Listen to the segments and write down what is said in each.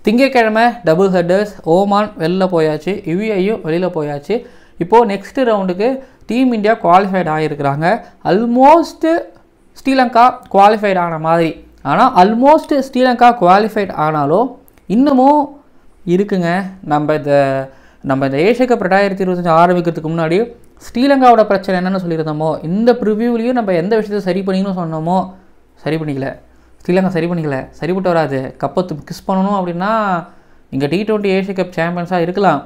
திங்கட்கிழமை double headers. Oman வெளில போயாச்சு, யுஏயும் வெளியில் போயாச்சு. இப்போது நெக்ஸ்ட் ரவுண்டுக்கு டீம் இந்தியா குவாலிஃபைட் ஆகியிருக்கிறாங்க. ஆல்மோஸ்ட்டு ஸ்ரீலங்கா குவாலிஃபைட் ஆன மாதிரி. ஆனால் ஆல்மோஸ்ட் ஸ்ரீலங்கா குவாலிஃபைட் ஆனாலும் இன்னமும் இருக்குங்க. நம்ம இந்த ஏஷியா கப் 2025 ஆரம்பிக்கிறதுக்கு முன்னாடி ஸ்ரீலங்காவோட பிரச்சனை என்னென்னு சொல்லியிருந்தோமோ, இந்த ப்ரிவியூலையும் நம்ம எந்த விஷயத்தை சரி பண்ணிக்கணும்னு சொன்னோமோ சரி பண்ணிக்கல. ஸ்ரீலங்கா சரி பண்ணிக்கல, சரிப்பட்டு வராது. கப்பை கிஸ் பண்ணணும் அப்படின்னா இங்கே T20 ஏஷியா கப் சாம்பியன்ஸாக இருக்கலாம்.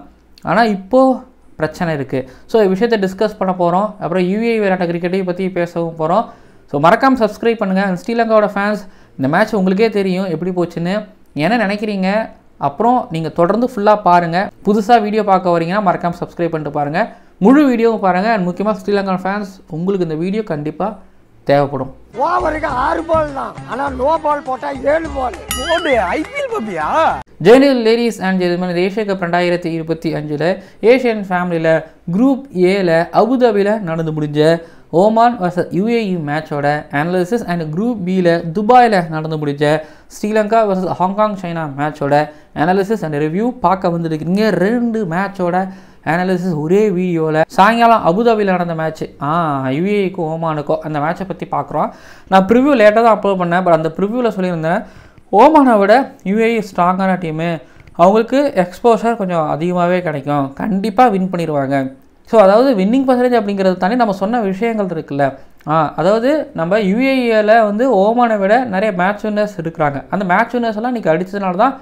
ஆனால் இப்போது பிரச்சனை இருக்குது. ஸோ விஷயத்தை டிஸ்கஸ் பண்ண போகிறோம். அப்புறம் UAE விளையாட்ட கிரிக்கெட்டையும் பற்றி பேசவும் போகிறோம். ஸோ மறக்காமல் சப்ஸ்கிரைப் பண்ணுங்கள். ஸ்ரீலங்காவோட ஃபேன்ஸ், இந்த மேட்ச் உங்களுக்கே தெரியும் எப்படி போச்சுன்னு, என்ன நினைக்கிறீங்க? அப்புறம் நீங்கள் தொடர்ந்து ஃபுல்லாக பாருங்கள். புதுசாக வீடியோ பார்க்க வரீங்கன்னா மறக்காமல் சப்ஸ்கிரைப் பண்ணிட்டு பாருங்கள். முழு வீடியோவும் பாருங்கள். அண்ட் முக்கியமாக ஸ்ரீலங்கா ஃபேன்ஸ், உங்களுக்கு இந்த வீடியோ கண்டிப்பாக தேவைப்படும். ஓவருக்கு 6 பால் தான், ஆனால் நோ பால் போட்டால் 7 பால் போடு. ஐபிஎல் பாப்பியா? General ladies and gentlemen, Asia cup 2025 Asian ஃபேமிலியில் குரூப் ஏல அபுதாபியில் நடந்து முடிஞ்ச ஓமான் vs UAE மேட்சோட அனாலிசிஸ் அண்ட் குரூப் பியில் துபாயில் நடந்து முடிஞ்ச ஸ்ரீலங்கா vs ஹாங்காங் சைனா மேட்சோட அனாலிசிஸ் அண்ட் ரிவ்யூ பார்க்க வந்துருக்கீங்க. 2 மேட்சோட அனாலிசிஸ் ஒரே வீடியோவில். சாயங்காலம் அபுதாபியில் நடந்த மேட்ச், UAEக்கும் ஓமானுக்கும் அந்த மேட்சை பற்றி பார்க்குறோம். நான் ப்ரிவ்யூ லேட்டாக தான் அப்லோட் பண்ணேன். பட் அந்த ப்ரிவ்யூவில் சொல்லியிருந்தேன், ஓமானை விட UAE ஸ்ட்ராங்கான டீமு, அவங்களுக்கு எக்ஸ்போஷர் கொஞ்சம் அதிகமாகவே கிடைக்கும், கண்டிப்பாக வின் பண்ணிடுவாங்க. ஸோ அதாவது வின்னிங் பர்சன்டேஜ் அப்படிங்கிறது தாண்டி நம்ம சொன்ன விஷயங்கள் இருக்குல்ல. அதாவது நம்ம UAEயில் வந்து ஓமானை விட நிறைய மேட்ச் வின்னர்ஸ் இருக்கிறாங்க. அந்த மேட்ச் வின்னர்ஸ் எல்லாம் இன்றைக்கி அடித்ததுனால தான்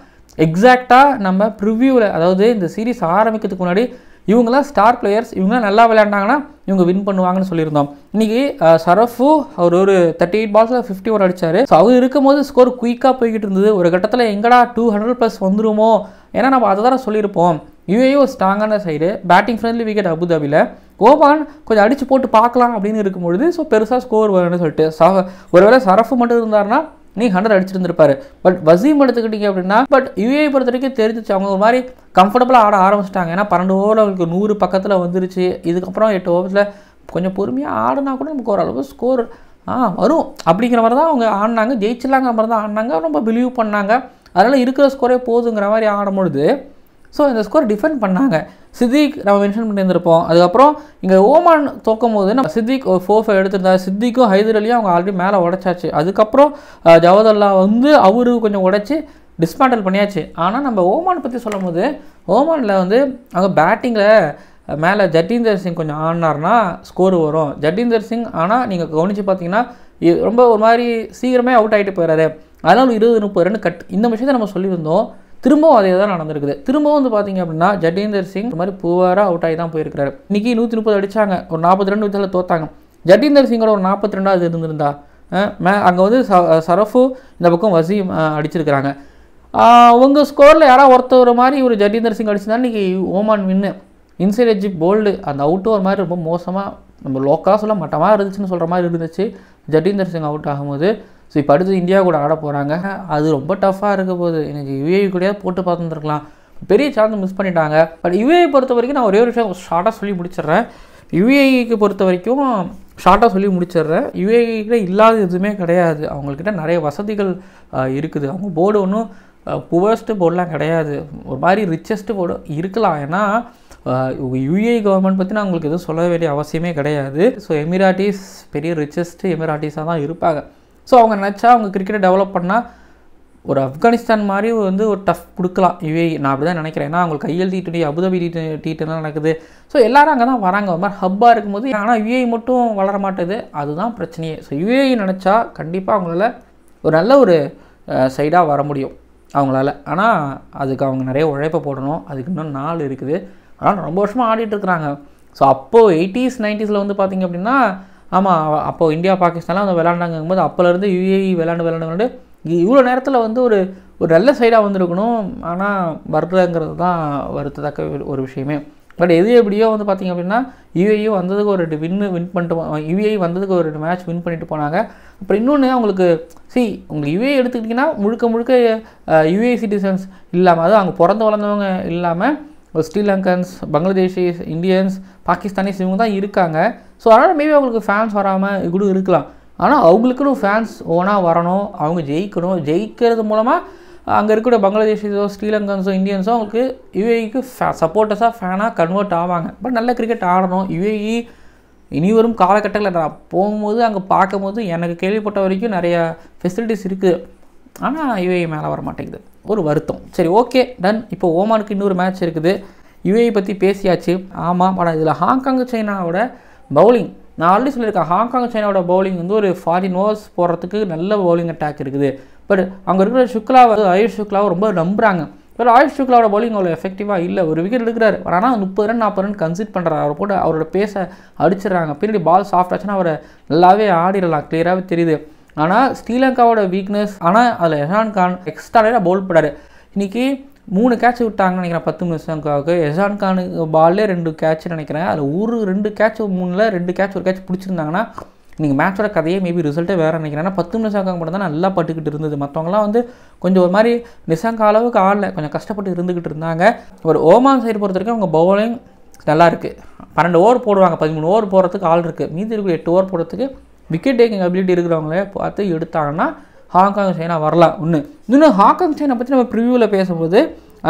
எக்ஸாக்டாக நம்ம ப்ரிவ்யூவில், அதாவது இந்த சீரீஸ் ஆரம்பிக்கிறதுக்கு முன்னாடி இவங்களாம் ஸ்டார் பிளேயர்ஸ், இவங்களாம் நல்லா விளையாண்டாங்கன்னா இவங்க வின் பண்ணுவாங்கன்னு சொல்லியிருந்தோம். இன்றைக்கி சரஃபு அவர் ஒரு 38 பால்ஸில் 51 அடித்தார். ஸோ அவர் இருக்கும்போது ஸ்கோர் குயிக்காக போய்கிட்டு இருந்தது. ஒரு கட்டத்தில் எங்கடா 200+ வந்துருமோ, ஏன்னா நம்ம அதை தான் சொல்லியிருப்போம். UAE ஒரு ஸ்ட்ராங்கான சைடு, பேட்டிங் ஃப்ரெண்ட்லி விக்கெட் அபுதாபியில். ஓமான் கொஞ்சம் அடித்து போட்டு பார்க்கலாம் அப்படின்னு இருக்கும்பொழுது ஸோ பெருசாக ஸ்கோர் வரும்னு சொல்லிட்டு ஒருவேளை சரஃபு மட்டும் இருந்தாருன்னா நீ 100 அடிச்சிருந்துருப்பாரு. பட் வசீம் எடுத்துக்கிட்டீங்க அப்படின்னா, பட் UAE பொறுத்த வரைக்கும் தெரிஞ்சிச்சு, அவங்க ஒரு மாதிரி கம்ஃபர்டபுளாக ஆட ஆரம்பிச்சிட்டாங்க. ஏன்னா 12 ஓவரில் அவங்களுக்கு 100 பக்கத்தில் வந்துருச்சு. இதுக்கப்புறம் 8 ஓவர்ஸில் கொஞ்சம் பொறுமையாக ஆடினா கூட நமக்கு ஓரளவு ஸ்கோர் வரும் அப்படிங்கிற மாதிரி தான் அவங்க ஆடினாங்க. ஜெயிச்சிடலாங்கிற மாதிரி தான் ஆடினாங்க, ரொம்ப பிலீவ் பண்ணாங்க. அதனால் இருக்கிற ஸ்கோரே போதுங்கிற மாதிரி ஆடும்பொழுது ஸோ இந்த ஸ்கோர் டிஃபெண்ட் பண்ணாங்க. சித்திக் நம்ம மென்ஷன் பண்ணியிருந்திருப்போம். அதுக்கப்புறம் இங்கே ஓமான் தோக்கும் போது நம்ம சித்திக் ஒரு 4-5 எடுத்திருந்தார். சித்திக்கும் ஹைதர் அலியும் அவங்க ஆல்ரெடி மேலே உடைச்சாச்சு. அதுக்கப்புறம் ஜவஹர்லா வந்து அவரு கொஞ்சம் உடைச்சி டிஸ்மேண்டல் பண்ணியாச்சு. ஆனால் நம்ம ஓமான் பற்றி சொல்லும் போது, ஓமானில் வந்து அவங்க பேட்டிங்கில் மேலே ஜட்டீந்தர் சிங் கொஞ்சம் ஆடினார்னா ஸ்கோர் வரும். ஜட்டீந்தர் சிங் ஆனால் நீங்கள் கவனித்து பார்த்தீங்கன்னா ரொம்ப ஒரு மாதிரி சீக்கிரமே அவுட் ஆகிட்டு போயிடாரு. அதனால் 20-30 ரன் கட். இந்த விஷயத்தை நம்ம சொல்லியிருந்தோம். திரும்பவும் அதே தான் நடந்திருக்குது. திரும்பவும் வந்து பார்த்தீங்க அப்படின்னா ஜட்டீந்தர் சிங் இந்த மாதிரி புவராக அவுட் ஆகி தான் போயிருக்கிறாரு. இன்றைக்கி 130 அடித்தாங்க, ஒரு 42 விதத்தில் தோத்தாங்க. ஜட்டீந்தர் சிங்கோட ஒரு 42 இருந்திருந்தா அங்கே வந்து சரஃபு இந்த பக்கம் வசீம் அடிச்சிருக்கிறாங்க. உங்கள் ஸ்கோரில் யாராவது ஒருத்தர் மாதிரி ஒரு ஜட்டீந்தர் சிங் அடிச்சுதான் இன்றைக்கி ஓமான் வின்னு. இன்சைட் எட்ஜ் போல்டு அந்த அவுட்டு ஒரு மாதிரி ரொம்ப மோசமாக, நம்ம லோக்கலாக சொல்ல மட்டமாக இருந்துச்சுன்னு சொல்கிற மாதிரி இருந்துச்சு ஜட்டீந்தர் சிங் அவுட் ஆகும்போது. ஸோ இப்போ அடுத்து இந்தியா கூட ஆட போகிறாங்க. அது ரொம்ப டஃப்பாக இருக்க போகுது. எனக்கு UAE கூடயே போட்டு பார்த்துருக்கலாம், பெரிய சான்ஸ் மிஸ் பண்ணிட்டாங்க. பட் UAE பொறுத்த வரைக்கும் நான் ஒரே ஒரு விஷயம் ஷார்ட்டாக சொல்லி முடிச்சிடுறேன். UAEக்கு பொறுத்த வரைக்கும் ஷார்ட்டாக சொல்லி முடிச்சிடுறேன். UAEக்கிட்ட இல்லாத எதுவுமே கிடையாது. அவங்கக்கிட்ட நிறைய வசதிகள் இருக்குது. அவங்க போர்டு ஒன்றும் புவர்ஸ்ட்டு போர்டெலாம் கிடையாது, ஒரு மாதிரி ரிச்சஸ்ட்டு போர்டு இருக்கலாம். ஏன்னா UAE கவர்மெண்ட் பற்றி நான் உங்களுக்கு எதுவும் சொல்ல வேண்டிய அவசியமே கிடையாது. ஸோ எமிராட்டிஸ் பெரிய ரிச்சஸ்ட்டு எமிராட்டிஸாக தான் இருப்பாங்க. ஸோ அவங்க நினச்சா அவங்க கிரிக்கெட்டை டெவலப் பண்ணால் ஒரு ஆப்கானிஸ்தான் மாதிரி வந்து ஒரு டஃப் கொடுக்கலாம் UAE. நான் அப்படி தான் நினைக்கிறேன். ஏன்னா அவங்களுக்கு IL T20 அபுதாபி T10 நடக்குது. ஸோ எல்லோரும் அங்கே தான் வராங்க, ஒரு மாதிரி ஹப்பாக இருக்கும்போது. ஆனால் UAE மட்டும் வளர மாட்டேது, அதுதான் பிரச்சனையே. ஸோ UAE நினச்சா கண்டிப்பாக அவங்களால ஒரு நல்ல ஒரு சைடாக வர முடியும் அவங்களால. ஆனால் அதுக்கு அவங்க நிறைய உழைப்பை போடணும். அதுக்கு இன்னும் நாள் இருக்குது. ஆனால் ரொம்ப வருஷமாக ஆடிட்டுருக்குறாங்க. ஸோ அப்போது 80s 90s வந்து பார்த்திங்க அப்படின்னா, ஆமாம், அப்போது இந்தியா பாகிஸ்தான்லாம் வந்து விளாண்டாங்கும்போது அப்போலேருந்து UAE விளாண்டு இவ்வளோ நேரத்தில் வந்து ஒரு நல்ல சைடாக வந்திருக்கணும். ஆனால் வரலங்கிறது தான் வருத்தத்தக்க ஒரு விஷயமே. பட் எது எப்படியோ வந்து பார்த்திங்க அப்படின்னா UAE வந்ததுக்கு ஒரு வின் பண்ணிட்டு, UAE வந்ததுக்கு ஒரு மேட்ச் வின் பண்ணிட்டு போனாங்க. அப்புறம் இன்னொன்று அவங்களுக்கு உங்களுக்கு UAE எடுத்துக்கிட்டிங்கன்னா முழுக்க UAE சிட்டிசன்ஸ் இல்லாமல், அது அவங்க பிறந்து வளர்ந்தவங்க இல்லாமல் ஸ்ரீலங்கன்ஸ், பங்களாதேஷிஸ், இந்தியன்ஸ், பாகிஸ்தானிஸ் இவங்க தான் இருக்காங்க. ஸோ அதனால் மேபி அவங்களுக்கு ஃபேன்ஸ் வராமல் கூட இருக்கலாம். ஆனால் அவங்களுக்குன்னு ஃபேன்ஸ் ஓனாக வரணும், அவங்க ஜெயிக்கணும். ஜெயிக்கிறது மூலமாக அங்கே இருக்கிற பங்களாதேஷோ ஸ்ரீலங்கன்ஸோ இந்தியன்ஸோ அவங்களுக்கு யுஏஇக்கு சப்போர்ட்டர்ஸாக ஃபேனாக கன்வெர்ட் ஆவாங்க. பட் நல்ல கிரிக்கெட் ஆடணும். யுஏஇ இனி வரும் காலகட்டத்தில் நான் போகும்போது அங்கே பார்க்கும்போது எனக்கு கேள்விப்பட்ட வரைக்கும் நிறையா ஃபெசிலிட்டிஸ் இருக்குது. ஆனால் யுஏஇ மேலே வர மாட்டேங்குது, ஒரு வருத்தம். சரி, ஓகே, டன். இப்போ ஓமானுக்கு இன்னொரு மேட்ச் இருக்குது. யுஏஇ பற்றி பேசியாச்சு. ஆமாம், ஆனால் இதில் ஹாங்காங் சைனாவோட பவுலிங் நான் ஆல்ரெடி சொல்லியிருக்கேன். ஹாங்காங் சைனாவோட பவுலிங் வந்து ஒரு 14 ஓவர்ஸ் போடுறதுக்கு நல்ல பவுலிங் அட்டாக் இருக்குது. பட் அங்கே இருக்கிற சுக்லாவை ஆயுஷ் சுக்லாவை ரொம்ப நம்புகிறாங்க. பட் ஆயுஷ் சுக்லாவோட பவுலிங் அவ்வளோ எஃபெக்டிவாக இல்லை. ஒரு விக்கெட் எடுக்கிறாரு, ஆனால் 30 ரன் 40 ரன் கன்சிட் பண்ணுறாரு. அவர் போட்டு அவரோட பேஸை அடிச்சிடறாங்க. பின்னாடி பால் சாஃப்ட் ஆச்சுன்னா அவரை நல்லாவே ஆடிடலாம், கிளியராகவே தெரியுது. ஆனால் ஸ்ரீலங்காவோட வீக்னஸ், ஆனால் அதில் எஹான் கான் எக்ஸ்ட்ரா பவுல் போடாரு. இன்றைக்கி 3 கேட்ச் விட்டாங்கன்னு நினைக்கிறேன் 10 நிமிஷம்க்காக. எஹான் கானுக்கு பால்லே 2 கேட்ச் நினைக்கிறேன். அதில் 2 கேட்ச் 3ல் 2 கேட்ச் 1 கேட்ச் பிடிச்சிருந்தாங்கன்னா நீங்கள் மேட்சோட கதையே மேபி ரிசல்ட்டே வேறு நினைக்கிறேன். ஏன்னா 10 நிமிஷம்க்காக மட்டும் தான் நல்லா பட்டுக்கிட்டு இருந்தது. மற்றவங்களாம் வந்து கொஞ்சம் ஒரு மாதிரி நிசாங்க அளவுக்கு ஆடல, கொஞ்சம் கஷ்டப்பட்டு இருந்துக்கிட்டு இருந்தாங்க. ஒரு ஓமான் சைடு பொறுத்த வரைக்கும் அவங்க பவுலிங் நல்லா இருக்குது. 12 ஓவர் போடுவாங்க, 13 ஓவர் போடுறதுக்கு ஆள் இருக்குது. மீதி இருக்கிற 8 ஓவர் போடுறதுக்கு விக்கெட் டேக்கிங் அபிலிட்டி இருக்கிறவங்களே பார்த்து எடுத்தாங்கன்னா ஹாங்காங் சைனா வரலாம். இன்னும் ஹாங்காங் சைனா பற்றி நம்ம ப்ரிவியூவில் பேசும்போது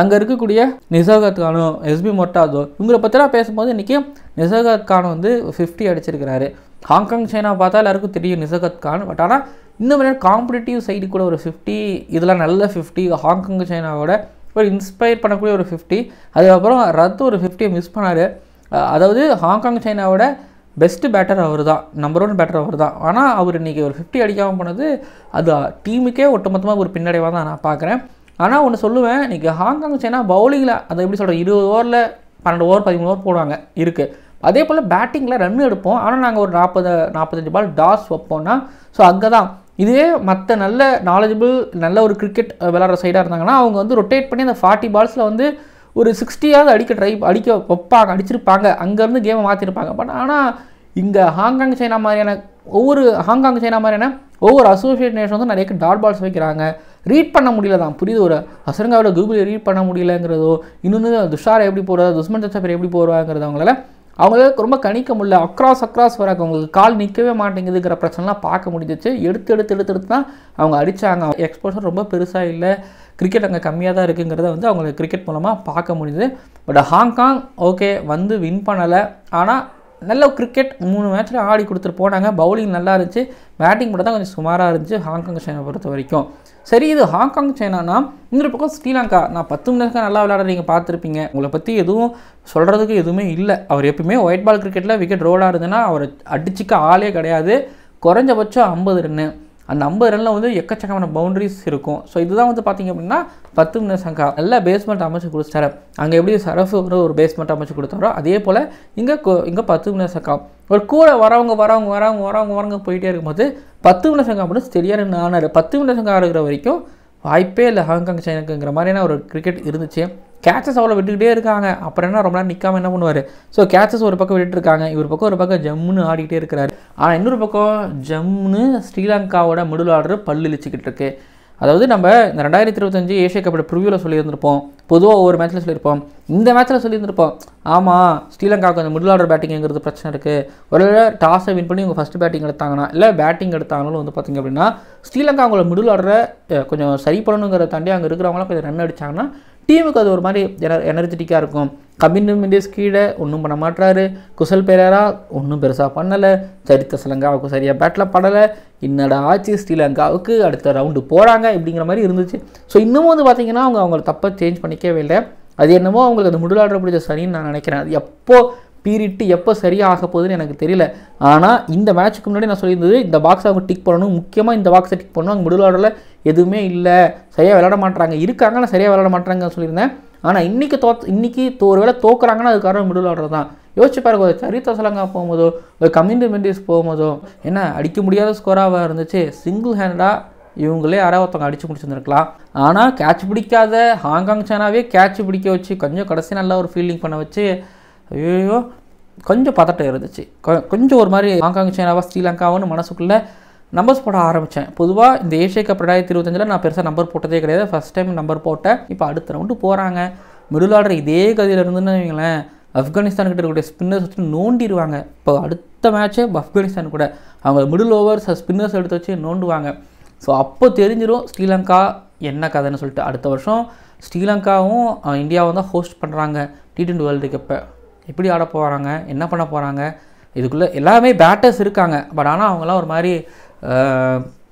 அங்கே இருக்கக்கூடிய நிசர்கத் கானும் எஸ்பி மொட்டாதோ இவங்களை பற்றிலாம் பேசும்போது இன்றைக்கி நிசர்கத் கான் வந்து 50 அடிச்சிருக்கிறாரு. ஹாங்காங் சைனா பார்த்தா எல்லாருக்கும் தெரியும் நிசர்கத் கான். பட் ஆனால் இந்த மாதிரி காம்படிட்டிவ் சைடு கூட ஒரு 50, இதெல்லாம் நல்ல 50. ஹாங்காங் சைனாவோட ஒரு இன்ஸ்பயர் பண்ணக்கூடிய ஒரு 50. அதுக்கப்புறம் ரத்து ஒரு 50 மிஸ் பண்ணார். அதாவது ஹாங்காங் சைனாவோட பெஸ்ட்டு பேட்டர் அவர் தான், நம்பர் 1 பேட்டர் அவர் தான். ஆனால் அவர் இன்றைக்கி ஒரு 50 அடிக்காமல் போனது அது டீமுக்கே ஒட்டுமொத்தமாக ஒரு பின்னடைவாக தான் நான் பார்க்குறேன். ஆனால் ஒன்று சொல்லுவேன், இன்றைக்கி ஹாங்காங் சைனா பவுலிங்கில் அதை எப்படி சொல்கிறேன், 20 ஓவரில் 12 ஓவர் 13 ஓவர் போடுவாங்க இருக்குது. அதே போல் பேட்டிங்கில் ரன் எடுப்போம். ஆனால் நாங்கள் ஒரு 40-45 பால் டாஸ் வைப்போம்னா, ஸோ அங்கே தான் இதுவே மற்ற நல்ல நாலேஜபிள் நல்ல ஒரு கிரிக்கெட் விளாட்ற சைடாக இருந்தாங்கன்னா அவங்க வந்து ரொட்டேட் பண்ணி அந்த 40 பால்ஸில் வந்து ஒரு 60யாவது அடிக்க வைப்பாங்க, அடிச்சிருப்பாங்க, அங்கேருந்து கேமை மாற்றிருப்பாங்க. பட் ஆனால் இங்கே ஹாங்காங் சைனா மாதிரியான ஒவ்வொரு அசோசியேட் நேஷன் வந்து நிறைய டாட் பால்ஸ் வைக்கிறாங்க. ரீட் பண்ண முடியல தான், புரியுது. ஒரு அசரங்காவோட கூகுளில் ரீட் பண்ண முடியலங்கிறதோ, இன்னொன்று துஷாரை எப்படி போடுறது, துஷ்மன் சச்சாபர் எப்படி போடுவாங்கிறது அவங்களால ரொம்ப கணிக்க முடியல. அக்ராஸ் வராங்க, அவங்களுக்கு கால் நிற்கவே மாட்டேங்குதுங்கிற பிரச்சனைலாம் பார்க்க முடிஞ்சிச்சு. எடுத்து தான் அவங்க அடித்தாங்க. எக்ஸ்போஷர் ரொம்ப பெருசாக இல்லை, கிரிக்கெட் அங்கே கம்மியாக தான் இருக்குங்கிறத வந்து அவங்களுக்கு கிரிக்கெட் மூலமாக பார்க்க முடியுது. பட் ஹாங்காங் ஓகே வந்து வின் பண்ணலை, ஆனால் நல்ல கிரிக்கெட் 3 மேட்ச்சில் ஆடி கொடுத்துட்டு போனாங்க. பவுலிங் நல்லா இருந்துச்சு, பேட்டிங் மட்டும் தான் கொஞ்சம் சுமாராக இருந்துச்சு ஹாங்காங் சைனா பொறுத்த வரைக்கும். சரி, இது ஹாங்காங் சைனானா. இன்னொரு பக்கம் ஸ்ரீலங்கா, நான் 10 நிமிஷம் நல்லா விளையாட நீங்கள் பார்த்துருப்பீங்க. உங்களை பற்றி எதுவும் சொல்கிறதுக்கு எதுவுமே இல்லை. அவர் எப்பவுமே ஒயிட் பால் கிரிக்கெட்டில் விக்கெட் ரோலாக இருந்ததுன்னா அவர் அடிச்சிக்க ஆளே கிடையாது. குறைஞ்சபட்சம் 50 ரன்னு. அந்த 50 ரனில் வந்து எக்கச்சக்கமான பவுண்டரிஸ் இருக்கும். ஸோ இதுதான் வந்து பார்த்திங்க அப்படின்னா 10 நிமிஷங்கா நல்ல பேஸ்மெண்ட் அமைச்சு கொடுத்தாரு. அங்கே எப்படி சரஃப் ஒரு பேஸ்மெண்ட் அமைச்சு கொடுத்தாரோ அதே போல் இங்கே 10 நிமிஷங்கா ஒரு கூட வரவங்க போயிட்டே இருக்கும்போது 10 நிமிஷங்கா மட்டும் ஸ்டெடியாக ஆனார். 10 நிமிஷங்கா இருக்கிற வரைக்கும் வாய்ப்பே இல்லை ஹாங்காங் சைனாக்குங்கிற மாதிரியான ஒரு கிரிக்கெட் இருந்துச்சு. கேட்சஸ் அவ்வளோ விட்டுக்கிட்டே இருக்காங்க. அப்புறம் என்ன ரொம்ப நேரம் நிற்காமல் என்ன பண்ணுவார். ஸோ கேட்சஸ் ஒரு பக்கம் விட்டுருக்காங்க, ஒரு பக்கம் ஜம்முன்னு ஆடிக்கிட்டே இருக்கிறாரு. ஆனால் இன்னொரு பக்கம் ஜம்முன்னு ஸ்ரீலங்காவோட மிடில் ஆர்டர் பல்லு இழிச்சிக்கிட்டு இருக்கு. அதாவது நம்ம இந்த 2025 ஏஷியா கப்போட ப்ரிவியூவில் சொல்லியிருந்திருப்போம், பொதுவாக ஒவ்வொரு மேட்ச்சில் சொல்லியிருப்போம், இந்த மேட்ச்சில் சொல்லியிருந்திருப்போம். ஆமாம், ஸ்ரீலங்காவுக்கு அந்த மிடில் ஆர்டர் பேட்டிங்கிறது பிரச்சனை இருக்குது. ஒருவேளை டாஸை வின் பண்ணி இவங்க ஃபஸ்ட்டு பேட்டிங் எடுத்தாங்கன்னா இல்லை பேட்டிங் எடுத்தாங்கன்னு வந்து பார்த்திங்க அப்படின்னா ஸ்ரீலங்கா அவங்களோட மிடில் ஆர்டரை கொஞ்சம் சரி பண்ணணுங்கிறத தாண்டி அங்கே இருக்கிறவங்களாம் கொஞ்சம் ரன் அடித்தாங்கன்னா டீமுக்கு அது ஒரு மாதிரி எனர்ஜெட்டிக்காக இருக்கும். கபின் மெண்டிஸ் கீழே ஒன்றும் பண்ண மாட்டாரு, குசல் பெரேரா ஒன்றும் பெருசாக பண்ணலை, சரித்த ஸ்ரீலங்காவுக்கு சரியாக பேட்டில் படலை, என்னடா ஆச்சு ஸ்ரீலங்காவுக்கு அடுத்த ரவுண்டு போகிறாங்க இப்படிங்கிற மாதிரி இருந்துச்சு. ஸோ இன்னமும் வந்து பார்த்திங்கன்னா அவங்கள தப்பை சேஞ்ச் பண்ணிக்கவே இல்லை. அது என்னமோ அவங்களுக்கு அந்த மிடில் ஆர்டர் பிடிச்ச சரின்னு நான் நினைக்கிறேன். அது எப்போ பீரிட்டு எப்போ சரியாக ஆக போகுதுன்னு எனக்கு தெரியல. ஆனால் இந்த மேட்ச்சுக்கு முன்னாடி நான் சொல்லியிருந்தது இந்த பாக்ஸை அவங்க டிக் பண்ணணும், முக்கியமாக இந்த பாக்ஸை டிக் பண்ணணும். அவங்க மிடில் ஆர்டரில் எதுவுமே இல்லை, சரியாக விளையாட மாட்டாங்க, இருக்காங்க ஆனால் சரியாக விளையாட மாட்டாங்கன்னு சொல்லியிருந்தேன். ஆனால் இன்றைக்கி ஒரு வேளை தோக்குறாங்கன்னா அது காரணம் மிடில் ஆர்டர் தான். யோசிச்சு பாருங்க, ஒரு சரித்த ஸ்ரீலங்கா போகும்போதோ ஒரு கமின் மெண்டிஸ் போகும்போதோ என்ன அடிக்க முடியாத ஸ்கோராக இருந்துச்சு. சிங்கிள் ஹேண்டாக இவங்களே யாராவது ஒருத்தவங்க அடித்து முடிச்சிருந்துருக்கலாம். ஆனால் கேட்ச் பிடிக்காத ஹாங்காங் சைனாவே கேட்ச் பிடிக்க வச்சு கொஞ்சம் கடைசி நல்லா ஒரு ஃபீல்டிங் பண்ண வச்சு ஐயோ கொஞ்சம் பதட்டம் இருந்துச்சு. கொஞ்சம் ஒரு மாதிரி ஹாங்காங் சைனாவா ஸ்ரீலங்காவுன்னு மனசுக்குள்ளே நம்பர்ஸ் போட ஆரம்பித்தேன். பொதுவாக இந்த ஏஷியா கப் 2025 நான் பெருசாக நம்பர் போட்டதே கிடையாது. ஃபஸ்ட் டைம் நம்பர் போட்டேன். இப்போ அடுத்த ரவுண்டு போகிறாங்க. மிடில் ஆர்டர் இதே கதியில் இருந்துன்னு வைங்களேன், ஆப்கானிஸ்தான்கிட்ட இருக்கக்கூடிய ஸ்பின்னர்ஸ் வச்சு நோண்டிடுவாங்க. இப்போ அடுத்த மேட்ச்சு ஆப்கானிஸ்தான் கூட அவங்க மிடில் ஓவர்ஸ் ஸ்பின்னர்ஸ் எடுத்து வச்சு நோண்டுவாங்க. ஸோ அப்போ தெரிஞ்சிடும் ஸ்ரீலங்கா என்ன கதைன்னு சொல்லிட்டு. அடுத்த வருஷம் ஸ்ரீலங்காவும் இந்தியாவும் தான் ஹோஸ்ட் பண்ணுறாங்க T20 வேர்ல்டு கப்பை. எப்படி ஆட போகிறாங்க, என்ன பண்ண போகிறாங்க, இதுக்குள்ளே எல்லாமே பேட்டர்ஸ் இருக்காங்க. பட் ஆனால் அவங்களாம் ஒரு மாதிரி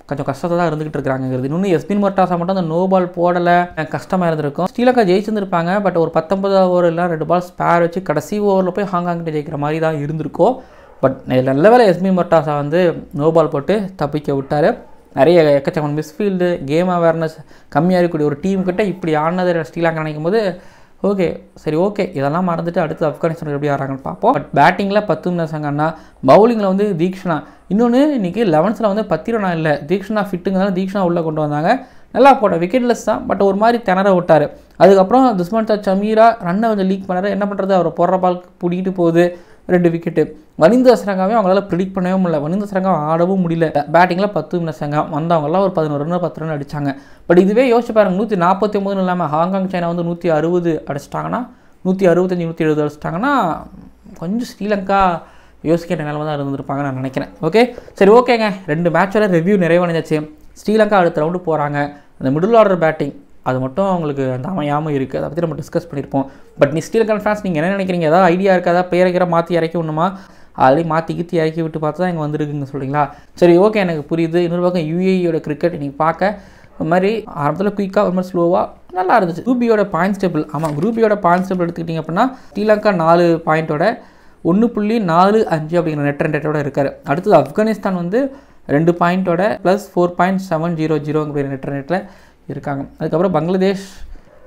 கொஞ்சம் கஷ்டத்தை தான் இருந்துகிட்டு இருக்காங்கிறது. இன்னொன்று எஸ்பின் மொர்டாஸா மட்டும் அந்த நோ பால் போடலை, கஷ்டமாக இருந்திருக்கும். ஸ்ரீலங்கா ஜெயிச்சிருந்துருப்பாங்க. பட் ஒரு 19 ஓவரில் 2 பால் ஸ்பேர் வச்சு கடைசி ஓவரில் போய் ஹாங்காங்கிட்ட ஜெயிக்கிற மாதிரி தான் இருந்திருக்கும். பட் நல்ல வேளை எஸ்பின் மொர்டாஸா வந்து நோ பால் போட்டு தப்பிக்க விட்டார். நிறைய எக்கச்சக்கம் மிஸ்ஃபீல்டு, கேம் அவேர்னஸ் கம்மியாக இருக்கக்கூடிய ஒரு டீம் கிட்ட இப்படி ஆனது ஸ்ரீலங்கா நினைக்கும் போது ஓகே இதெல்லாம் மறந்துட்டு அடுத்து ஆப்கானிஸ்தான் எப்படி ஆடுறாங்கன்னு பார்ப்போம். பட் பேட்டிங்கில் 10 நிமிஷங்கன்னா, பவுலிங்கில் வந்து தீக்ஷனா. இன்னொன்று இன்றைக்கி 11th வந்து பத்திரனா இல்லை, தீக்ஷனா ஃபிட்டுங்கிறதால தீக்ஷனா உள்ளே கொண்டு வந்தாங்க. நல்லா போட்ட விக்கெட்லெஸ் தான், பட் ஒரு மாதிரி திணற விட்டார். அதுக்கப்புறம் துஷ்மந்தா சமீரா ரன்னை கொஞ்சம் லீக் பண்ணார். என்ன பண்ணுறது, அவர் போடுற பால் பிடிக்கிட்டு போகுது, 2 விக்கெட்டு. வனிந்த சரங்காவே அவங்களால ப்ரிடிக்ட் பண்ணவே முடியல. வனிந்த சரங்கா ஆடவும் முடியல. பேட்டிங்கில் 10 நிமிஷம் வந்தவங்களாம் ஒரு 11 ரன் 10 ரன் அடித்தாங்க. பட் இதுவே யோசிச்சு பாருங்க, 149 இல்லாமல் ஹாங்காங் சைனா வந்து 160 அடிச்சிட்டாங்கன்னா, 165 170 அடிச்சிட்டாங்கன்னா கொஞ்சம் ஸ்ரீலங்கா யோசிக்கிற நிலைமை தான் இருந்திருப்பாங்க நான் நினைக்கிறேன். ஓகேங்க, 2 மேட்சோட ரிவ்யூ நிறைவடைஞ்சாச்சு. ஸ்ரீலங்கா அடுத்த ரவுண்டு போகிறாங்க. அந்த மிடில் ஆர்டர் பேட்டிங் அது மட்டும் அவங்களுக்கு அந்த அமையாமல் இருக்குது. அதை பற்றி நம்ம டிஸ்கஸ் பண்ணியிருப்போம். பட் ஸ்ரீலங்கன் ஃபேன்ஸ் நீங்கள் என்ன நினைக்கிறீங்க? ஏதாவது ஐடியா இருக்காதா? பேரைக்கிற மாற்றி இறக்கி விடணுமா? ஆல்ரெடி மாற்றி கீத்தி இறக்கி விட்டு பார்த்து தான் இங்கே வந்துருக்குங்க சொல்கிறீங்களா? ஓகே, எனக்கு புரியுது. இன்னொரு பக்கம் UAE கிரிக்கெட் இன்றைக்கி பார்க்க ஒரு மாதிரி ஆரம்பத்தில் குயிக்காக ஒரு மாதிரி ஸ்லோவாக நல்லா இருந்துச்சு. குரூப் பியோட பாயிண்ட்ஸ் டேபிள், குரூப் பியோட பாயிண்ட்ஸ் டேபிள் எடுத்துக்கிட்டிங்க அப்படின்னா ஸ்ரீலங்கா 4 பாயிண்ட்டோட 1.45 அப்படிங்கிற நெட் ரன் ரேட்டோட இருக்கார். அடுத்தது ஆப்கானிஸ்தான் வந்து 2 பாயிண்ட்டோட +4.700 அப்படிங்கிற நெட் ரன் ரேட்டில் இருக்காங்க. அதுக்கப்புறம் பங்களாதேஷ்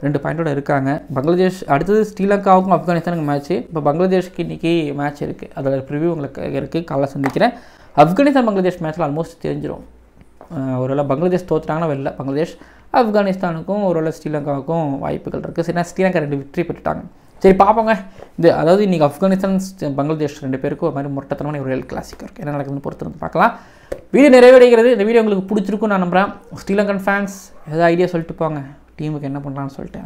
2 பாயிண்ட்டோட இருக்காங்க. பங்களாதேஷ் அடுத்தது ஸ்ரீலங்காவுக்கும் ஆப்கானிஸ்தானுக்கு மேட்ச்சு. இப்போ பங்களாதேஷ்க்கு இன்றைக்கி மேட்ச் இருக்குது, அதோட ப்ரிவியூ உங்களுக்கு இருக்குது, காலைல சந்திக்கிறேன். ஆப்கானிஸ்தான் பங்களாதேஷ் மேட்ச்சில் ஆல்மோஸ்ட் தெரிஞ்சிடும். ஒருவேளை பங்களாதேஷ் தோற்றுட்டாங்கன்னா வெளில பங்களாதேஷ், ஆப்கானிஸ்தானுக்கும் ஒருவேளை ஸ்ரீலங்காவுக்கும் வாய்ப்புகள் இருக்குது. சரினா ஸ்ரீலங்கா 2 விக்ட்ரி பெற்றுட்டாங்க. சரி பார்ப்போங்க. அதாவது இன்றைக்கி ஆப்கானிஸ்தான் பங்களாதேஷ் 2 பேருக்கும் ஒரு மாதிரி முரட்டத்தனமான ஒரு கிளாசிக் இருக்குது. என்ன நடக்குதுன்னு பொறுத்து வந்து பார்க்கலாம். வீடியோ நிறைவடைகிறது. இந்த வீடியோ உங்களுக்கு பிடிச்சிருக்கும் நான் நம்புகிறேன். ஸ்ரீலங்கன் ஃபேன்ஸ் ஏதாவது ஐடியா சொல்லிட்டு போங்க, டீமுக்கு என்ன பண்ணுறான்னு சொல்லிட்டு.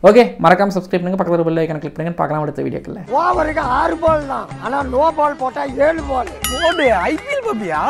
ஓகே, மறக்காமல் சப்ஸ்கிரைப் பண்ணுங்கள், பக்கத்தில் பெல் ஐக்கானை கிளிக் பண்ணுங்க. பார்க்கலாம் அடுத்த வீடியோக்குள்ள. ஓவருக்கு 6 பால் தான், ஆனால் நோ பால் போட்டால் 7 பால். IPL பப்பியா?